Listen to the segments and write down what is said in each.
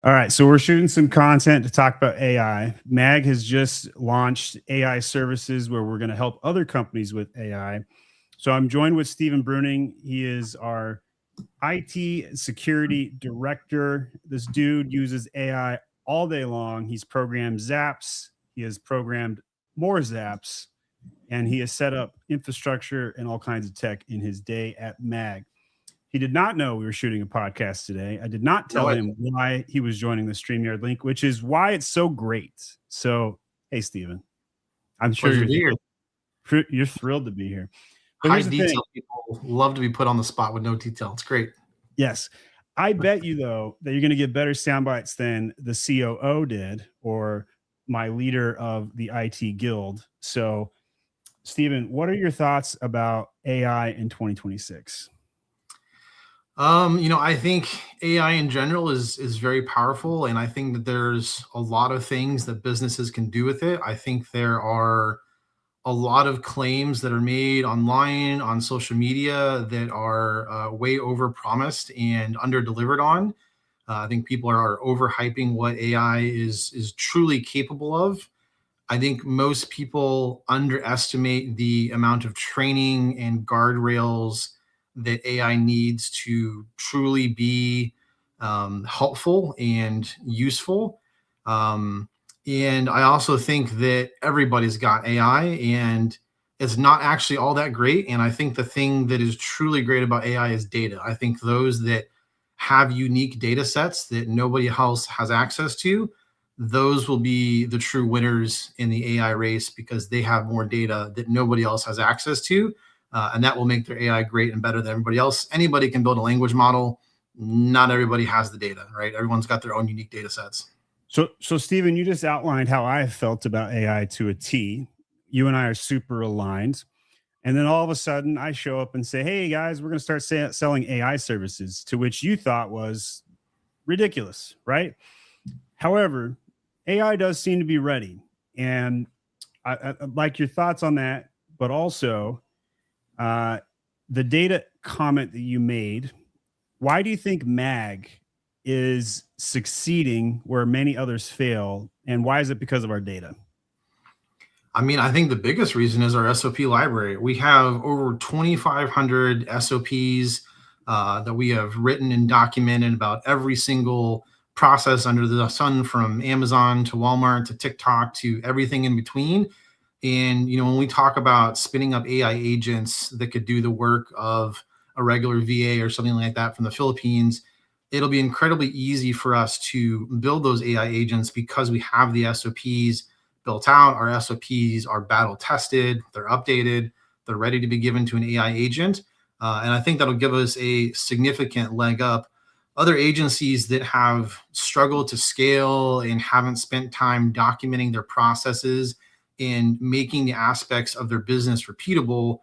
All right, so we're shooting some content to talk about AI. MAG has just launched AI services where we're going to help other companies with AI. So I'm joined with Stephen Bruning. He is our IT security director. This dude uses AI all day long. He's programmed Zaps, he has programmed more Zaps, and he has set up infrastructure and all kinds of tech in his day at MAG. He did not know we were shooting a podcast today. I did not No tell idea. him why he was joining the StreamYard link, which is why it's so great. So, hey, Steven, I'm sure Pleasure to be here. you're thrilled to be here. But High here's the thing. detail people love to be put on the spot with no detail. It's great. Yes. I bet you, though, that you're going to get better sound bites than the COO did or my leader of the IT guild. So, Steven, what are your thoughts about AI in 2026? I think AI in general is very powerful, and I think that there's a lot of things that businesses can do with it. I think there are a lot of claims that are made online on social media that are way over promised and under delivered on. I think people are overhyping what AI is truly capable of. I think most people underestimate the amount of training and guardrails that AI needs to truly be helpful and useful. Um, and I also think that everybody's got AI and it's not actually all that great. And I think the thing that is truly great about AI is data. I think those that have unique data sets that nobody else has access to, those will be the true winners in the AI race because they have more data that nobody else has access to. And that will make their AI great and better than everybody else. Anybody can build a language model. Not everybody has the data, right? Everyone's got their own unique data sets. So Stephen, you just outlined how I felt about AI to a T. You and I are super aligned. And then all of a sudden, I show up and say, "Hey guys, we're going to start selling AI services," to which you thought was ridiculous, right? However, AI does seem to be ready, and I'd like your thoughts on that. But also, uh, the data comment that you made. Why do you think MAG is succeeding where many others fail, and why is it because of our data? I mean, I think the biggest reason is our SOP library. We have over 2,500 SOPs that we have written and documented about every single process under the sun, from Amazon to Walmart to TikTok to everything in between. And when we talk about spinning up AI agents that could do the work of a regular VA or something like that from the Philippines, it'll be incredibly easy for us to build those AI agents because we have the SOPs built out. Our SOPs are battle tested, they're updated, they're ready to be given to an AI agent. And I think that'll give us a significant leg up. Other agencies that have struggled to scale and haven't spent time documenting their processes and making the aspects of their business repeatable,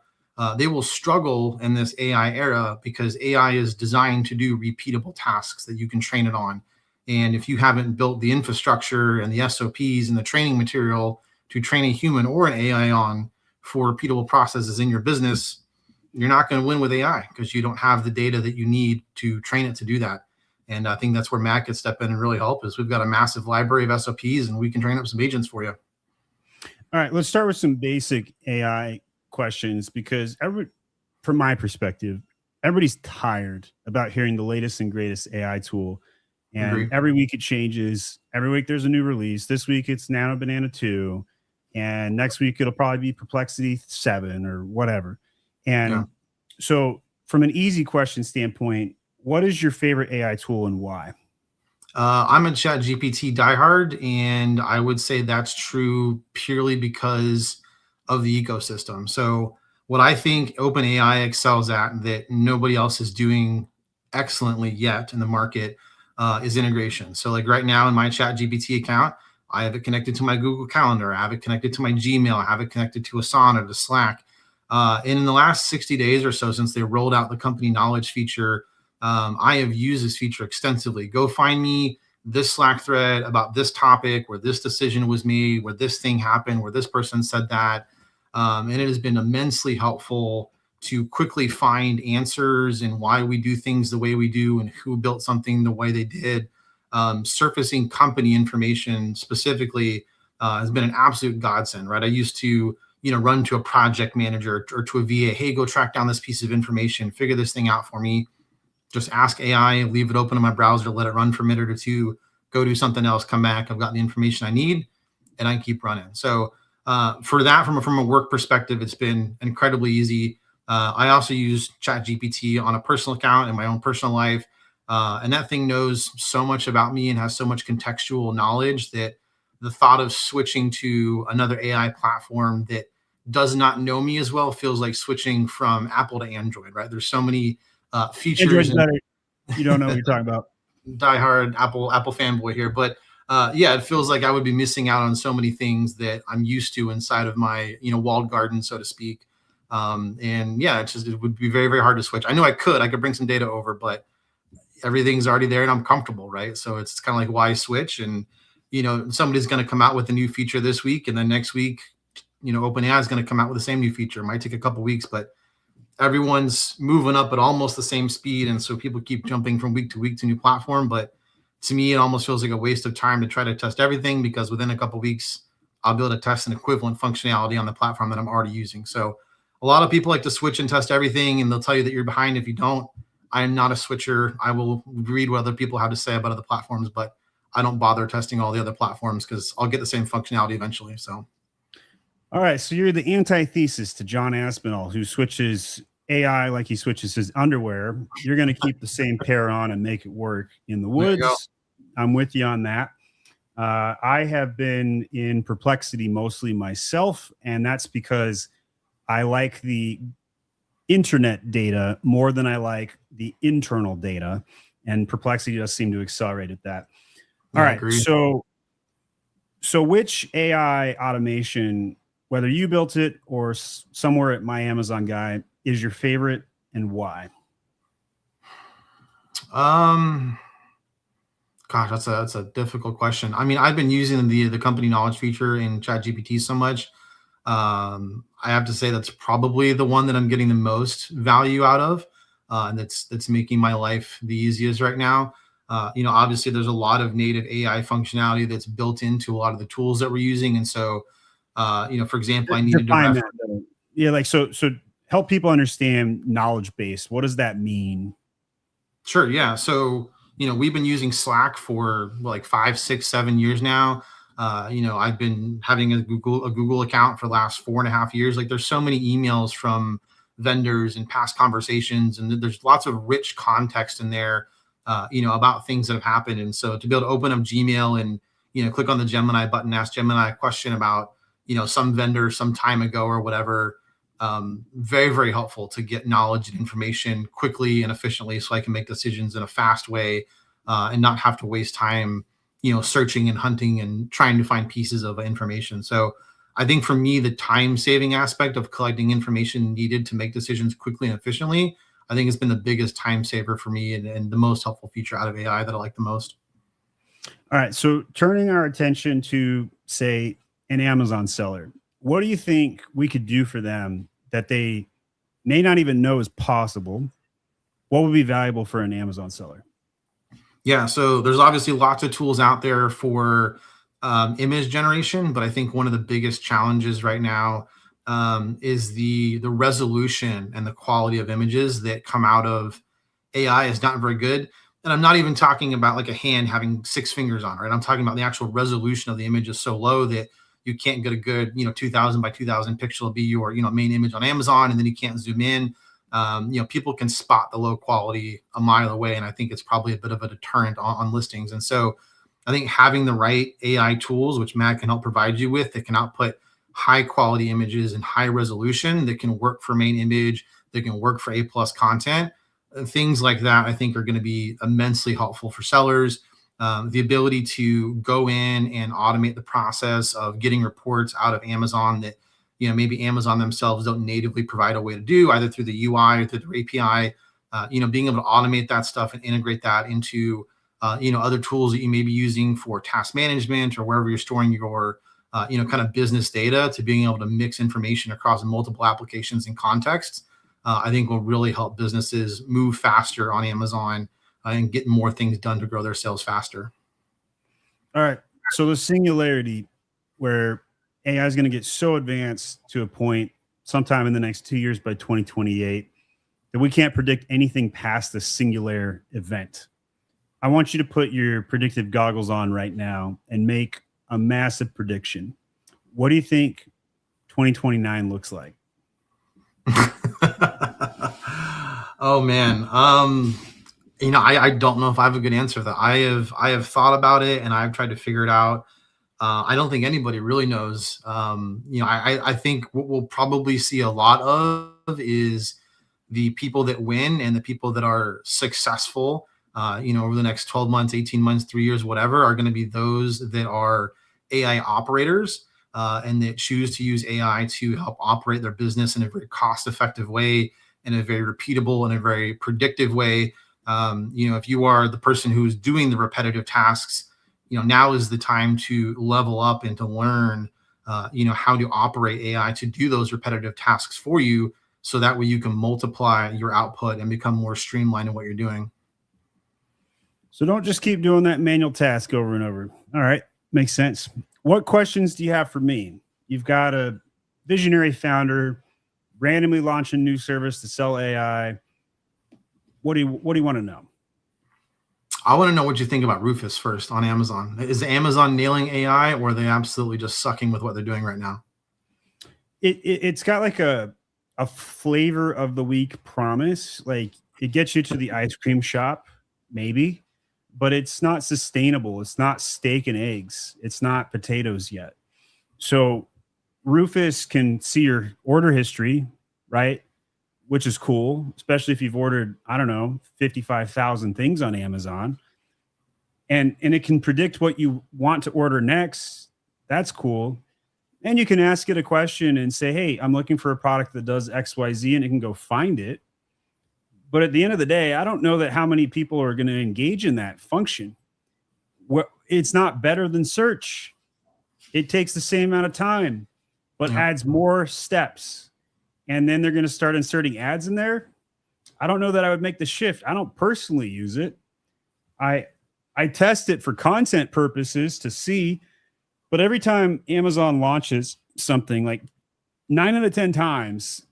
they will struggle in this AI era because AI is designed to do repeatable tasks that you can train it on. And if you haven't built the infrastructure and the SOPs and the training material to train a human or an AI on for repeatable processes in your business, you're not going to win with AI because you don't have the data that you need to train it to do that. And I think that's where Matt could step in and really help. Is we've got a massive library of SOPs and we can train up some agents for you. All right, let's start with some basic AI questions because from my perspective, everybody's tired about hearing the latest and greatest AI tool. And Agree. every week it changes. Every week there's a new release. This week it's Nano Banana 2. And next week it'll probably be Perplexity 7 or whatever. And Yeah. so, from an easy question standpoint, what is your favorite AI tool and why? I'm a Chat GPT diehard, and I would say that's true purely because of the ecosystem. So, what I think OpenAI excels at that nobody else is doing excellently yet in the market is integration. So, like right now in my Chat GPT account, I have it connected to my Google Calendar, I have it connected to my Gmail, I have it connected to Asana, to Slack. And in the last 60 days or so, since they rolled out the company knowledge feature, I have used this feature extensively. Go find me this Slack thread about this topic, where this decision was made, where this thing happened, where this person said that. And it has been immensely helpful to quickly find answers and why we do things the way we do and who built something the way they did. surfacing company information specifically has been an absolute godsend, right? I used to, run to a project manager or to a VA, hey, go track down this piece of information, figure this thing out for me. Just ask AI, leave it open in my browser, let it run for a minute or two, go do something else, come back. I've got the information I need, and I can keep running. So for that, from a work perspective, it's been incredibly easy. I also use ChatGPT on a personal account in my own personal life. And that thing knows so much about me and has so much contextual knowledge that the thought of switching to another AI platform that does not know me as well feels like switching from Apple to Android, right? There's so many features. Android's better. You don't know what you're talking about. Diehard Apple fanboy here, but yeah, it feels like I would be missing out on so many things that I'm used to inside of my walled garden, so to speak. And yeah, it would be very, very hard to switch. I know I could bring some data over, but everything's already there and I'm comfortable, right? So it's kind of like, why switch? And somebody's going to come out with a new feature this week, and then next week, OpenAI is going to come out with the same new feature. It might take a couple weeks, but everyone's moving up at almost the same speed, and so people keep jumping from week to week to new platform. But to me, it almost feels like a waste of time to try to test everything, because within a couple weeks, I'll be able to test an equivalent functionality on the platform that I'm already using. So a lot of people like to switch and test everything, and they'll tell you that you're behind if you don't. I am not a switcher. I will read what other people have to say about other platforms, but I don't bother testing all the other platforms because I'll get the same functionality eventually. So. All right. So you're the antithesis to John Aspinall, who switches AI like he switches his underwear. You're going to keep the same pair on and make it work in the woods. I'm with you on that. I have been in perplexity mostly myself, and that's because I like the internet data more than I like the internal data, and perplexity does seem to accelerate at that. All right. So which AI automation, whether you built it or somewhere at my Amazon guy, is your favorite, and why? Gosh, that's a difficult question. I mean, I've been using the company knowledge feature in ChatGPT so much. I have to say that's probably the one that I'm getting the most value out of, and that's making my life the easiest right now. Obviously there's a lot of native AI functionality that's built into a lot of the tools that we're using, and so for example, I needed to reference. Yeah, like so help people understand knowledge base. What does that mean? Sure. Yeah. So, we've been using Slack for like 5, 6, 7 years now. I've been having a Google account for the last 4.5 years. Like, there's so many emails from vendors and past conversations, and there's lots of rich context in there, about things that have happened. And so to be able to open up Gmail and, click on the Gemini button, ask Gemini a question about, some vendor some time ago or whatever. Very, very helpful to get knowledge and information quickly and efficiently, so I can make decisions in a fast way, and not have to waste time, searching and hunting and trying to find pieces of information. So I think for me, the time saving aspect of collecting information needed to make decisions quickly and efficiently, I think it's been the biggest time saver for me, and the most helpful feature out of AI that I like the most. All right. So turning our attention to, say, an Amazon seller, what do you think we could do for them that they may not even know is possible? What would be valuable for an Amazon seller? Yeah, so there's obviously lots of tools out there for image generation, but I think one of the biggest challenges right now is the resolution and the quality of images that come out of AI is not very good. And I'm not even talking about like a hand having 6 fingers on it, right? I'm talking about the actual resolution of the image is so low that you can't get a good, 2000 by 2000 pixel be your, main image on Amazon, and then you can't zoom in. People can spot the low quality a mile away, and I think it's probably a bit of a deterrent on listings. And so I think having the right AI tools, which Matt can help provide you with, that can output high quality images and high resolution, that can work for main image, that can work for A+ content, things like that, I think are going to be immensely helpful for sellers. The ability to go in and automate the process of getting reports out of Amazon that, maybe Amazon themselves don't natively provide a way to do, either through the UI or through their API, being able to automate that stuff and integrate that into, other tools that you may be using for task management or wherever you're storing your, kind of business data, to being able to mix information across multiple applications and contexts, I think will really help businesses move faster on Amazon and get more things done to grow their sales faster. All right. So the singularity where AI is going to get so advanced to a point sometime in the next 2 years by 2028 that we can't predict anything past the singular event. I want you to put your predictive goggles on right now and make a massive prediction. What do you think 2029 looks like? Oh man. I don't know if I have a good answer to that. I have thought about it and I've tried to figure it out. I don't think anybody really knows. I think what we'll probably see a lot of is the people that win and the people that are successful, over the next 12 months, 18 months, 3 years, whatever, are going to be those that are AI operators and that choose to use AI to help operate their business in a very cost effective way, in a very repeatable and a very predictive way. If you are the person who's doing the repetitive tasks, now is the time to level up and to learn, how to operate AI to do those repetitive tasks for you. So that way you can multiply your output and become more streamlined in what you're doing. So don't just keep doing that manual task over and over. All right. Makes sense. What questions do you have for me? You've got a visionary founder randomly launch a new service to sell AI. What do you want to know? I want to know what you think about Rufus first on Amazon. Is Amazon nailing AI, or are they absolutely just sucking with what they're doing right now? It's got like a flavor of the week promise. Like it gets you to the ice cream shop, maybe, but it's not sustainable. It's not steak and eggs. It's not potatoes yet. So Rufus can see your order history, right? Which is cool, especially if you've ordered, I don't know, 55,000 things on Amazon. And it can predict what you want to order next. That's cool. And you can ask it a question and say, hey, I'm looking for a product that does XYZ, and it can go find it. But at the end of the day, I don't know that how many people are going to engage in that function. It's not better than search. It takes the same amount of time, but adds more steps. And then they're going to start inserting ads in there. I don't know that I would make the shift. I don't personally use it. I test it for content purposes to see, but every time Amazon launches something, like 9 out of 10 times,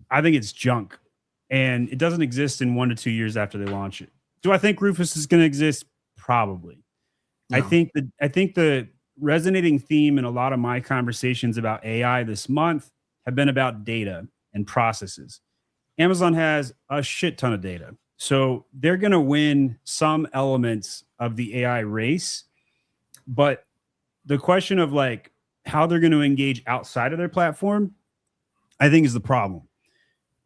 I think it's junk and it doesn't exist in 1 to 2 years after they launch it. Do I think Rufus is going to exist? Probably. No. I think the resonating theme in a lot of my conversations about AI this month have been about data and processes. Amazon has a shit ton of data. So they're going to win some elements of the AI race. But the question of like how they're going to engage outside of their platform, I think is the problem.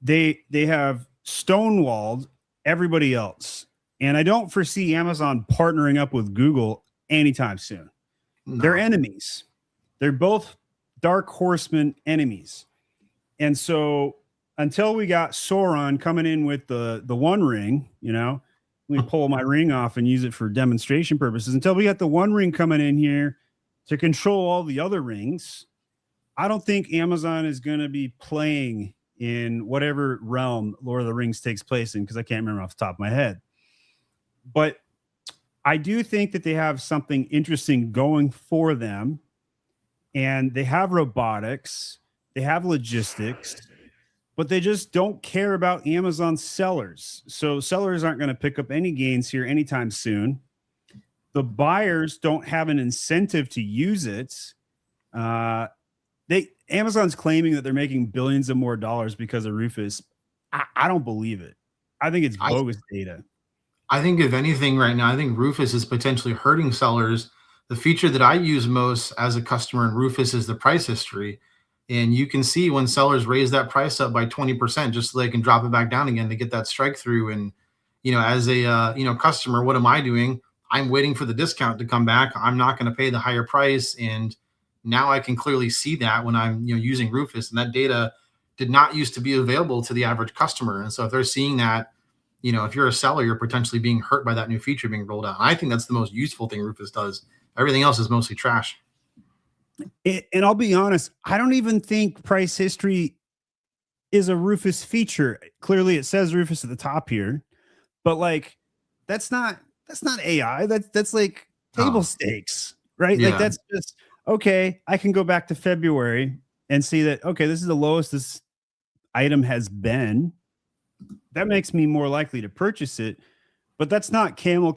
They have stonewalled everybody else. And I don't foresee Amazon partnering up with Google anytime soon. No. They're enemies. They're both dark horseman enemies. And so until we got Sauron coming in with the One Ring, let me pull my ring off and use it for demonstration purposes. Until we got the One Ring coming in here to control all the other rings, I don't think Amazon is going to be playing in whatever realm Lord of the Rings takes place in, because I can't remember off the top of my head. But I do think that they have something interesting going for them. And they have robotics, they have logistics, but they just don't care about Amazon sellers. So sellers aren't going to pick up any gains here anytime soon. The buyers don't have an incentive to use it. Amazon's claiming that they're making billions of more dollars because of Rufus. I don't believe it. I think it's bogus data. I think if anything right now, I think Rufus is potentially hurting sellers. The feature that I use most as a customer in Rufus is the price history. And you can see when sellers raise that price up by 20% just so they can drop it back down again to get that strike through. And, as a, customer, what am I doing? I'm waiting for the discount to come back. I'm not going to pay the higher price. And now I can clearly see that when I'm, using Rufus, and that data did not used to be available to the average customer. And so if they're seeing that, if you're a seller, you're potentially being hurt by that new feature being rolled out. And I think that's the most useful thing Rufus does. Everything else is mostly trash. And I'll be honest, I don't even think price history is a Rufus feature. Clearly it says Rufus at the top here, but like, that's not AI. That's like table stakes. right? Like Yeah. that's just okay. I can go back to February and see that, okay, this is the lowest this item has been. That makes me more likely to purchase it. But that's not camel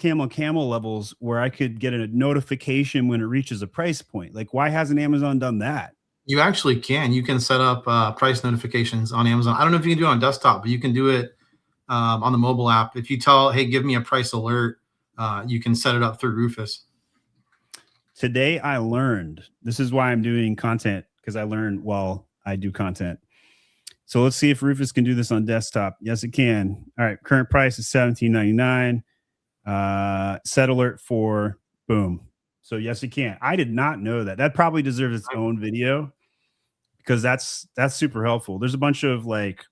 levels where I could get a notification when it reaches a price point. Like, why hasn't Amazon done that? You actually can. You can set up price notifications on Amazon. I don't know if you can do it on desktop, but you can do it on the mobile app. If you tell, hey, give me a price alert, you can set it up through Rufus. Today I learned, this is why I'm doing content, because I learned while I do content. So let's see if Rufus can do this on desktop. Yes, it can. All right, current price is $17.99. Set alert for boom. So yes, it can. I did not know that. That probably deserves its own video because that's super helpful. There's a bunch of like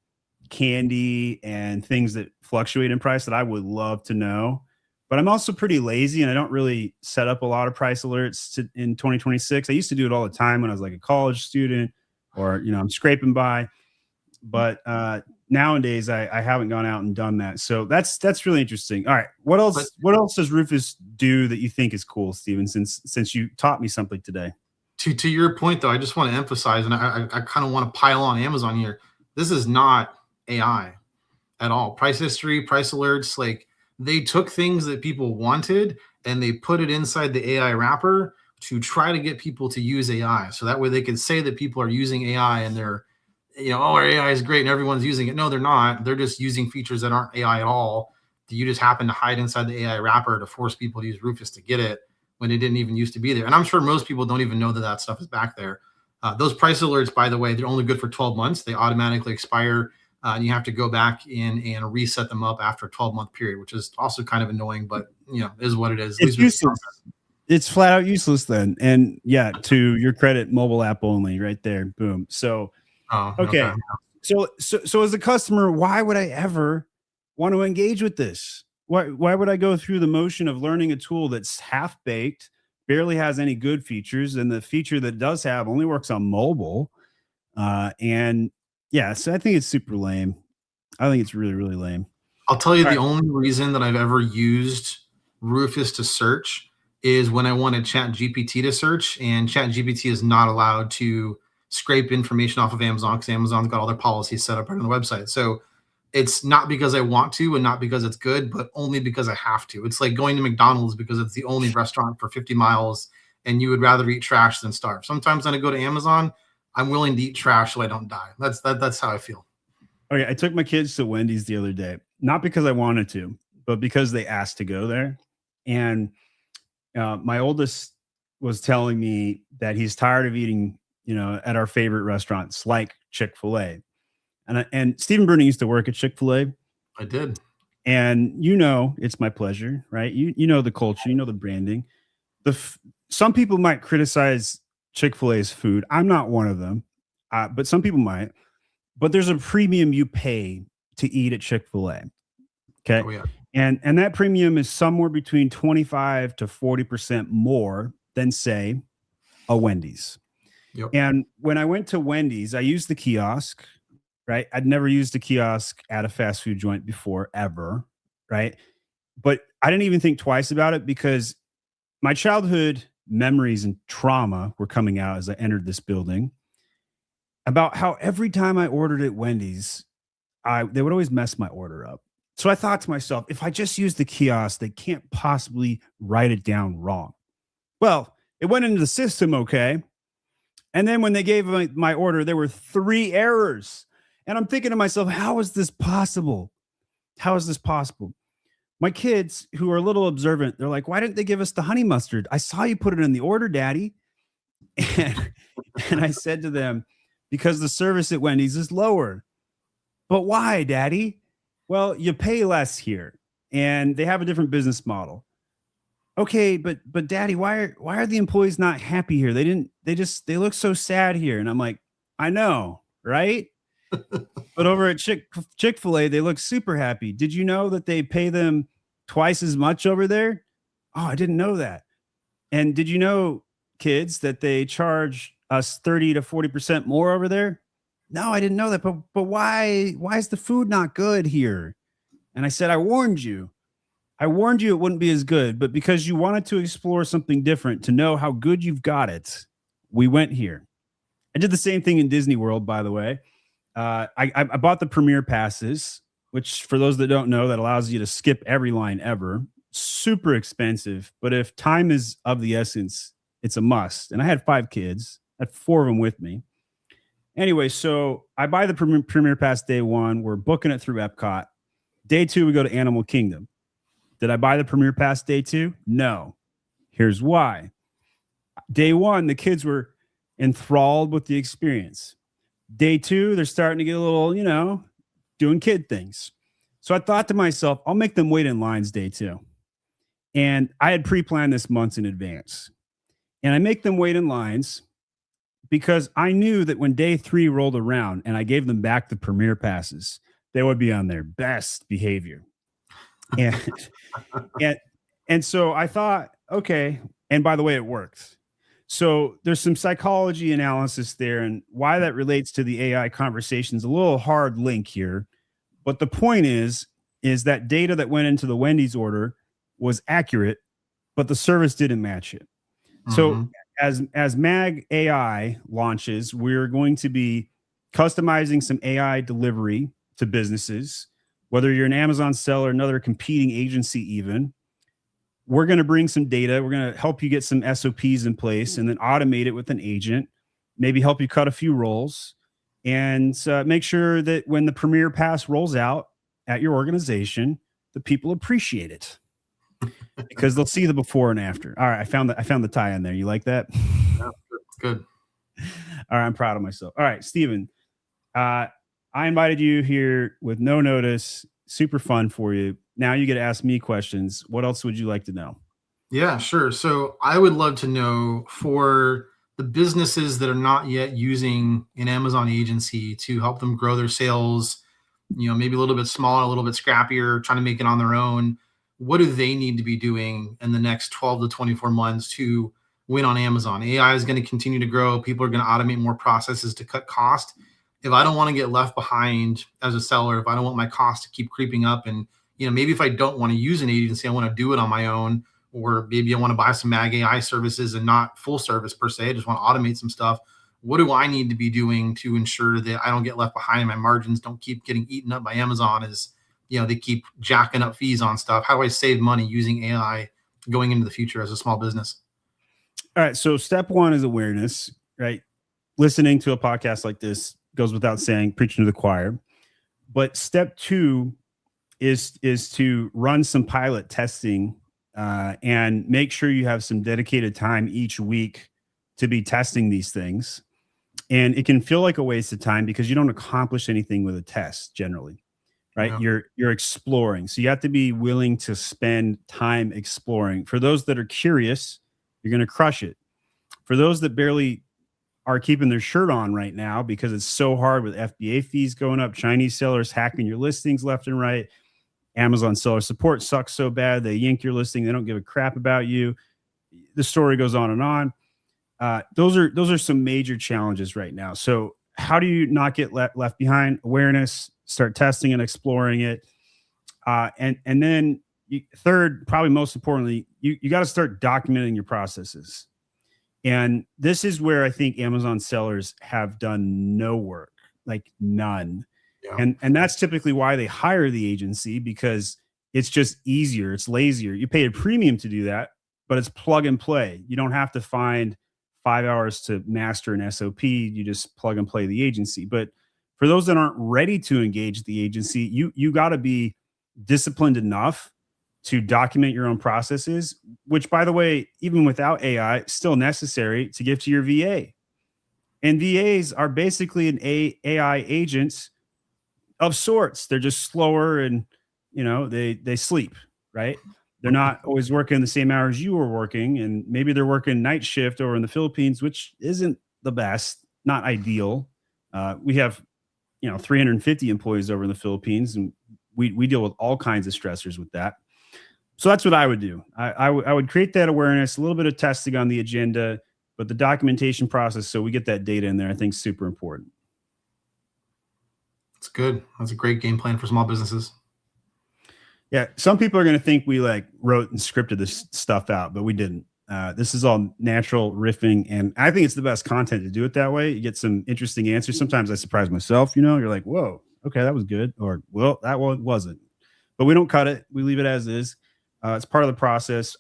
candy and things that fluctuate in price that I would love to know. But I'm also pretty lazy and I don't really set up a lot of price alerts in 2026. I used to do it all the time when I was like a college student or, I'm scraping by. But nowadays I haven't gone out and done that. So that's really interesting. All right. What else does Rufus do that you think is cool, Steven, since you taught me something today? To your point, though, I just want to emphasize, and I kind of want to pile on Amazon here. This is not AI at all. Price history, price alerts, like they took things that people wanted and they put it inside the AI wrapper to try to get people to use AI. So that way they can say that people are using AI and they're, oh, our AI is great and everyone's using it. No, they're not. They're just using features that aren't AI at all. That you just happen to hide inside the AI wrapper to force people to use Rufus to get it when it didn't even used to be there. And I'm sure most people don't even know that that stuff is back there. Those price alerts, by the way, they're only good for 12 months. They automatically expire. And you have to go back in and reset them up after a 12-month period, which is also kind of annoying, but is what it is. It's useless. It's flat out useless then. And yeah, to your credit, mobile app only right there. Boom. So, okay. So as a customer, why would I ever want to engage with this? Why would I go through the motion of learning a tool that's half baked, barely has any good features, and the feature that does have only works on mobile? And yeah, so I think it's super lame. I think it's really, really lame. I'll tell you, the only reason that I've ever used Rufus to search is when I wanted Chat GPT to search, and Chat GPT is not allowed to scrape information off of Amazon because Amazon's got all their policies set up right on the website. So it's not because I want to and not because it's good, but only because I have to. It's like going to McDonald's because it's the only restaurant for 50 miles and you would rather eat trash than starve. Sometimes when I go to Amazon, I'm willing to eat trash so I don't die. That's how I feel. Okay, I took my kids to Wendy's the other day, not because I wanted to, but because they asked to go there. And my oldest was telling me that he's tired of eating, at our favorite restaurants like Chick-fil-A. And Stephen Bruning used to work at Chick-fil-A. I did. And it's my pleasure, right? You know the culture, the branding. Some people might criticize Chick-fil-A's food. I'm not one of them, but some people might. But there's a premium you pay to eat at Chick-fil-A. Okay. Oh, yeah. And that premium is somewhere between 25 to 40% more than, say, a Wendy's. Yep. And when I went to Wendy's, I used the kiosk, right? I'd never used a kiosk at a fast food joint before, ever, right? But I didn't even think twice about it because my childhood memories and trauma were coming out as I entered this building about how every time I ordered at Wendy's, they would always mess my order up. So I thought to myself, if I just use the kiosk, they can't possibly write it down wrong. Well, it went into the system okay. And then when they gave my order, there were 3 errors. And I'm thinking to myself, how is this possible? How is this possible? My kids, who are a little observant, they're like, why didn't they give us the honey mustard? I saw you put it in the order, Daddy. And I said to them, because the service at Wendy's is lower. But why, Daddy? Well, you pay less here and they have a different business model. Okay, but Daddy, why are the employees not happy here? They look so sad here. And I'm like, I know, right? But over at Chick-fil-A, they look super happy. Did you know that they pay them twice as much over there? Oh, I didn't know that. And did you know, kids, that they charge us 30 to 40% more over there? No, I didn't know that. But why is the food not good here? And I said, I warned you. I warned you it wouldn't be as good, but because you wanted to explore something different to know how good you've got it, we went here. I did the same thing in Disney World, by the way. I bought the premiere passes, which for those that don't know, that allows you to skip every line ever. Super expensive, but if time is of the essence, it's a must. And I had 5 kids, I had 4 of them with me. Anyway, so I buy the premiere pass day 1. We're booking it through Epcot. Day 2, we go to Animal Kingdom. Did I buy the premiere pass day 2? No. Here's why. Day 1, the kids were enthralled with the experience. Day 2, they're starting to get a little, doing kid things. So I thought to myself, I'll make them wait in lines day 2. And I had pre-planned this months in advance. And I make them wait in lines because I knew that when day 3 rolled around and I gave them back the premiere passes, they would be on their best behavior. And and so I thought, okay. And by the way, it worked. So there's some psychology analysis there, and why that relates to the AI conversation is a little hard link here. But the point is that data that went into the Wendy's order was accurate, but the service didn't match it. Mm-hmm. So as MAGai launches, we're going to be customizing some AI delivery to businesses, whether you're an Amazon seller, another competing agency even. We're going to bring some data. We're going to help you get some SOPs in place and then automate it with an agent, maybe help you cut a few roles, and make sure that when the Premier Pass rolls out at your organization, the people appreciate it because they'll see the before and after. All right, I found the tie in there. You like that? Yeah, good. All right, I'm proud of myself. All right, Steven, I invited you here with no notice. Super fun for you. Now you get to ask me questions. What else would you like to know? Yeah, sure. So I would love to know, for the businesses that are not yet using an Amazon agency to help them grow their sales, maybe a little bit smaller, a little bit scrappier, trying to make it on their own, what do they need to be doing in the next 12 to 24 months to win on Amazon? AI is going to continue to grow. People are going to automate more processes to cut cost. If I don't want to get left behind as a seller, if I don't want my cost to keep creeping up, and maybe if I don't want to use an agency, I want to do it on my own, or maybe I want to buy some MAGai services and not full service per se. I just want to automate some stuff. What do I need to be doing to ensure that I don't get left behind? My margins don't keep getting eaten up by Amazon as they keep jacking up fees on stuff. How do I save money using AI going into the future as a small business? All right. So step 1 is awareness, right? Listening to a podcast like this goes without saying, preaching to the choir. But step 2 is to run some pilot testing and make sure you have some dedicated time each week to be testing these things. And it can feel like a waste of time because you don't accomplish anything with a test generally, right? Yeah. You're exploring. So you have to be willing to spend time exploring. For those that are curious, you're going to crush it. For those that barely are keeping their shirt on right now because it's so hard with FBA fees going up, Chinese sellers hacking your listings left and right, Amazon seller support sucks so bad they yank your listing, they don't give a crap about you. The story goes on and on. Those are some major challenges right now. So how do you not get left behind? Awareness, start testing and exploring it. And then third, probably most importantly, you got to start documenting your processes. And this is where I think Amazon sellers have done no work, like none. Yeah. And that's typically why they hire the agency, because it's just easier. It's lazier. You pay a premium to do that, but it's plug and play. You don't have to find 5 hours to master an SOP. You just plug and play the agency. But for those that aren't ready to engage the agency, you got to be disciplined enough to document your own processes, which, by the way, even without AI, still necessary to give to your VA. And VAs are basically an AI agents of sorts. They're just slower and, they sleep, right? They're not always working the same hours you were working. And maybe they're working night shift over in the Philippines, which isn't the best, not ideal. We have, 350 employees over in the Philippines, and we deal with all kinds of stressors with that. So that's what I would do. I would create that awareness, a little bit of testing on the agenda, but the documentation process, so we get that data in there, I think is super important. That's good. That's a great game plan for small businesses. Yeah, some people are going to think we like wrote and scripted this stuff out, but we didn't. This is all natural riffing, and I think it's the best content to do it that way. You get some interesting answers. Sometimes I surprise myself. You're like, "Whoa, okay, that was good," or "Well, that one wasn't." But we don't cut it. We leave it as is. It's part of the process.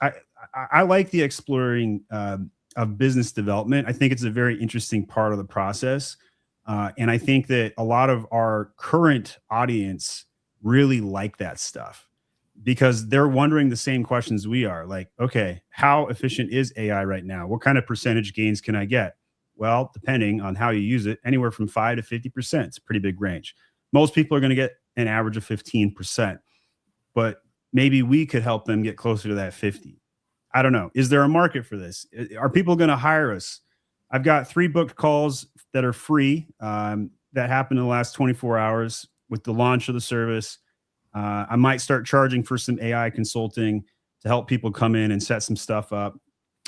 I like the exploring of business development. I think it's a very interesting part of the process, and I think that a lot of our current audience really like that stuff because they're wondering the same questions we are. Like, okay, how efficient is AI right now? What kind of percentage gains can I get? Well, depending on how you use it, anywhere from 5 to 50%. It's a pretty big range. Most people are going to get an average of 15%, but maybe we could help them get closer to that 50. I don't know. Is there a market for this? Are people going to hire us? I've got 3 booked calls that are free that happened in the last 24 hours with the launch of the service. I might start charging for some AI consulting to help people come in and set some stuff up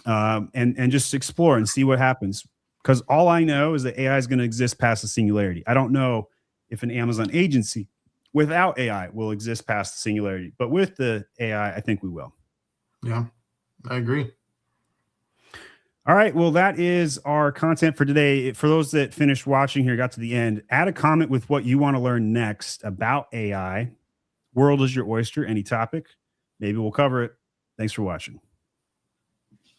and just explore and see what happens. Because all I know is that AI is going to exist past the singularity. I don't know if an Amazon agency without AI will exist past the singularity, but with the AI, I think we will. Yeah, I agree. All right. Well, that is our content for today. For those that finished watching here, got to the end, add a comment with what you want to learn next about AI. World is your oyster, any topic. Maybe we'll cover it. Thanks for watching.